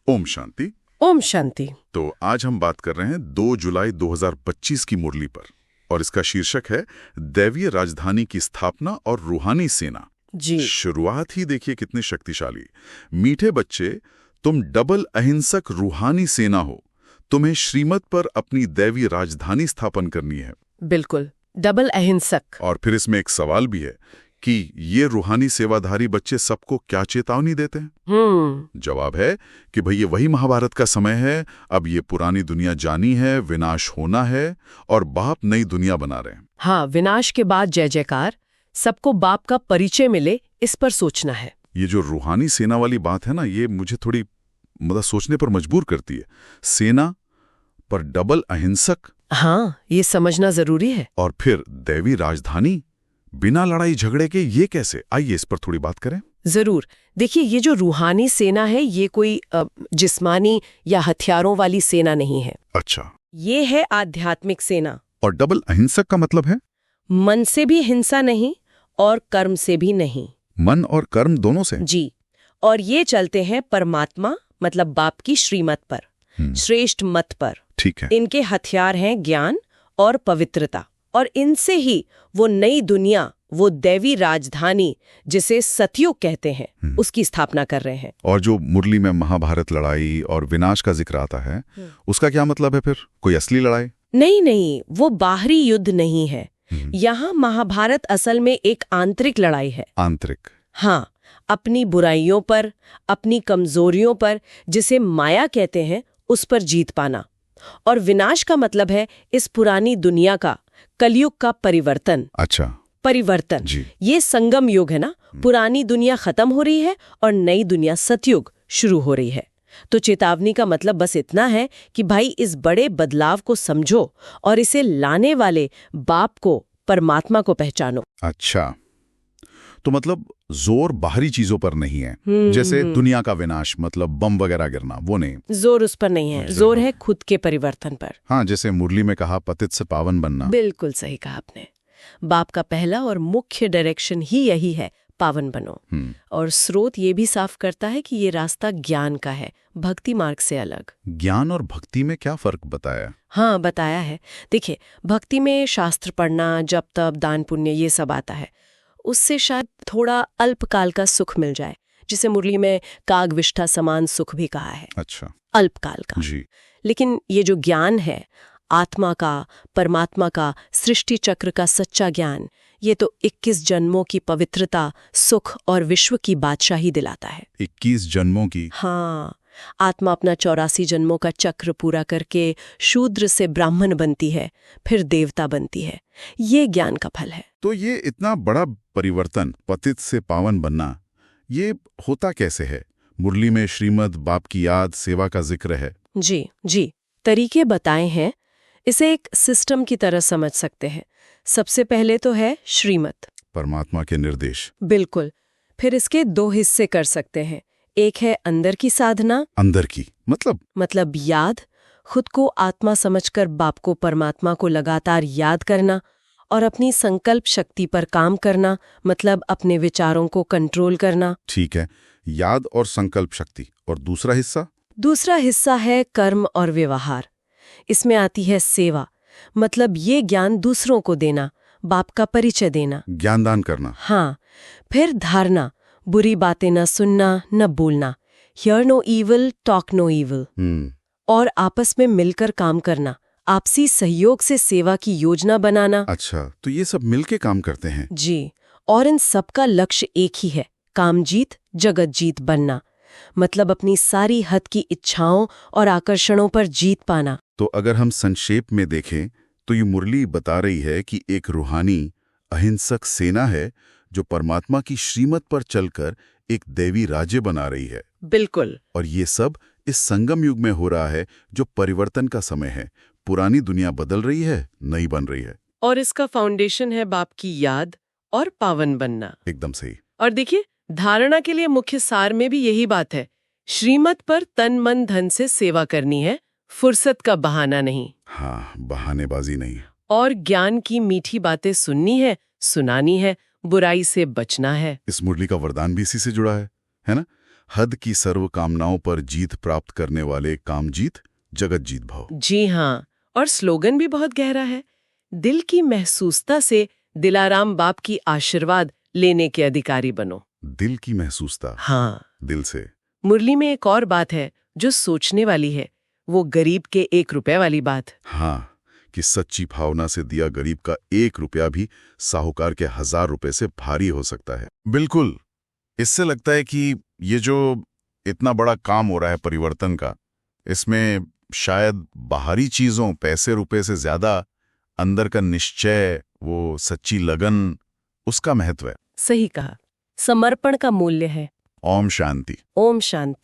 ओम शांति। ओम शांति। तो आज हम बात कर रहे हैं 2 जुलाई 2025 की मुरली पर, और इसका शीर्षक है दैवीय राजधानी की स्थापना और रूहानी सेना। जी। शुरुआत ही देखिए कितनी शक्तिशाली। मीठे बच्चे, तुम डबल अहिंसक रूहानी सेना हो। तुम्हें श्रीमत पर अपनी दैवीय राजधानी स्थापन करनी है। बिल्कुल, डबल अहिंसक। और फिर इसमें एक सवाल भी है कि ये रूहानी सेवाधारी बच्चे सबको क्या चेतावनी देते हैं? जवाब है कि भाई ये वही महाभारत का समय है। अब ये पुरानी दुनिया जानी है, विनाश होना है, और बाप नई दुनिया बना रहे हैं। हाँ, विनाश के बाद जय जयकार, सबको बाप का परिचय मिले, इस पर सोचना है। ये जो रूहानी सेना वाली बात है ना, ये मुझे थोड़ी सोचने पर मजबूर करती है। सेना पर डबल अहिंसक। हाँ, ये समझना जरूरी है। और फिर दैवी राजधानी बिना लड़ाई झगड़े के, ये कैसे? आइए इस पर थोड़ी बात करें। जरूर। देखिए, ये जो रूहानी सेना है, ये कोई जिस्मानी या हथियारों वाली सेना नहीं है। अच्छा। ये है आध्यात्मिक सेना। और डबल अहिंसक का मतलब है? मन से भी हिंसा नहीं और कर्म से भी नहीं। मन और कर्म दोनों से? जी। और ये चलते हैं परमात्मा मतलब बाप की श्रीमत पर, श्रेष्ठ मत पर। ठीक है। इनके हथियार हैं ज्ञान और पवित्रता, और इनसे ही वो नई दुनिया, वो दैवी राजधानी जिसे सतयुग कहते हैं, उसकी स्थापना कर रहे हैं। और जो मुरली में महाभारत लड़ाई और विनाश का जिक्र आता है, उसका क्या मतलब है फिर? कोई असली लड़ाई? नहीं, वो बाहरी युद्ध नहीं है। यहाँ महाभारत असल में एक आंतरिक लड़ाई है। आंतरिक? हाँ, अपनी बुराइयों पर, अपनी कमजोरियों पर, जिसे माया कहते हैं, उस पर जीत पाना। और विनाश का मतलब है इस पुरानी दुनिया का, कलयुग का परिवर्तन। अच्छा। परिवर्तन जी। ये संगम युग है ना। पुरानी दुनिया खत्म हो रही है और नई दुनिया सतयुग शुरू हो रही है। तो चेतावनी का मतलब बस इतना है कि भाई इस बड़े बदलाव को समझो और इसे लाने वाले बाप को, परमात्मा को पहचानो। अच्छा, तो मतलब जोर बाहरी चीजों पर नहीं है, जैसे दुनिया का विनाश मतलब बम वगैरह गिरना, वो नहीं। जोर उस पर नहीं है, जोर है खुद के परिवर्तन पर। हाँ, जैसे मुरली में कहा, पतित से पावन बनना। बिल्कुल सही कहा आपने। बाप का पहला और मुख्य डायरेक्शन ही यही है, पावन बनो। और स्रोत ये भी साफ करता है कि ये रास्ता ज्ञान का है, भक्ति मार्ग से अलग। ज्ञान और भक्ति में क्या फर्क बताया? हाँ, बताया है। देखिए, भक्ति में शास्त्र पढ़ना, जप तप, दान पुण्य, ये सब आता है। उससे शायद थोड़ा अल्पकाल का सुख मिल जाए, जिसे मुरली में कागविष्ठा समान सुख भी कहा है। अच्छा। अल्पकाल का जी। लेकिन ये जो ज्ञान है, आत्मा का, परमात्मा का, सृष्टि चक्र का सच्चा ज्ञान, ये तो 21 जन्मों की पवित्रता, सुख और विश्व की बादशाही दिलाता है। 21 जन्मों की? हाँ, आत्मा अपना 84 जन्मों का चक्र पूरा करके शूद्र से ब्राह्मण बनती है, फिर देवता बनती है। ये ज्ञान का फल है। तो ये इतना बड़ा परिवर्तन, पतित से पावन बनना, ये होता कैसे है? मुरली में श्रीमद्, बाप की याद, सेवा का जिक्र है। जी, तरीके बताए हैं। इसे एक सिस्टम की तरह समझ सकते हैं। सबसे पहले तो है श्रीमत, परमात्मा के निर्देश। बिल्कुल। फिर इसके 2 हिस्से कर सकते हैं। एक है अंदर की साधना। अंदर की मतलब याद, खुद को आत्मा समझकर बाप को, परमात्मा को लगातार याद करना, और अपनी संकल्प शक्ति पर काम करना, मतलब अपने विचारों को कंट्रोल करना। ठीक है, याद और संकल्प शक्ति। और दूसरा हिस्सा? दूसरा हिस्सा है कर्म और व्यवहार। इसमें आती है सेवा, मतलब ये ज्ञान दूसरों को देना, बाप का परिचय देना, ज्ञानदान करना। हाँ। फिर धारणा, बुरी बातें न सुनना, न बोलना, hear no evil, talk no evil. और आपस में मिलकर काम करना, आपसी सहयोग से सेवा की योजना बनाना। अच्छा, तो ये सब मिलके काम करते हैं? जी। और इन सब का लक्ष्य एक ही है, कामजीत, जगत जीत बनना, मतलब अपनी सारी हद की इच्छाओं और आकर्षणों पर जीत पाना। तो अगर हम संक्षेप में देखें तो ये मुरली बता रही है कि एक रूहानी अहिंसक सेना है जो परमात्मा की श्रीमत पर चलकर एक दैवी राज्य बना रही है। बिल्कुल। और ये सब इस संगम युग में हो रहा है, जो परिवर्तन का समय है। पुरानी दुनिया बदल रही है, नई बन रही है। और इसका फाउंडेशन है बाप की याद और पावन बनना। एकदम सही। और देखिए, धारणा के लिए मुख्य सार में भी यही बात है। श्रीमत पर तन मन धन से सेवा करनी है, फुर्सत का बहाना नहीं। हाँ, बहानेबाजी नहीं। और ज्ञान की मीठी बातें सुननी है, सुनानी है, बुराई से बचना है। इस मुरली का वरदान भी इसी से जुड़ा है ना? हद की सर्व कामनाओं पर जीत प्राप्त करने वाले कामजीत जगत जीत भव। जी हाँ, और स्लोगन भी बहुत गहरा है। दिल की महसूसता से दिलाराम बाप की आशीर्वाद लेने के अधिकारी बनो। दिल की महसूसता। हाँ, दिल से। मुरली में एक और बात है जो सोचने वाली है, वो गरीब के 1 रुपए वाली बात। हाँ, कि सच्ची भावना से दिया गरीब का 1 रुपया भी साहूकार के 1000 रुपए से भारी हो सकता है। बिल्कुल। इससे लगता है कि ये जो इतना बड़ा काम हो रहा है परिवर्तन का, इसमें शायद बाहरी चीजों, पैसे रुपए से ज्यादा अंदर का निश्चय, वो सच्ची लगन, उसका महत्व है। सही कहा, समर्पण का मूल्य है। ओम शांति। ओम शांति।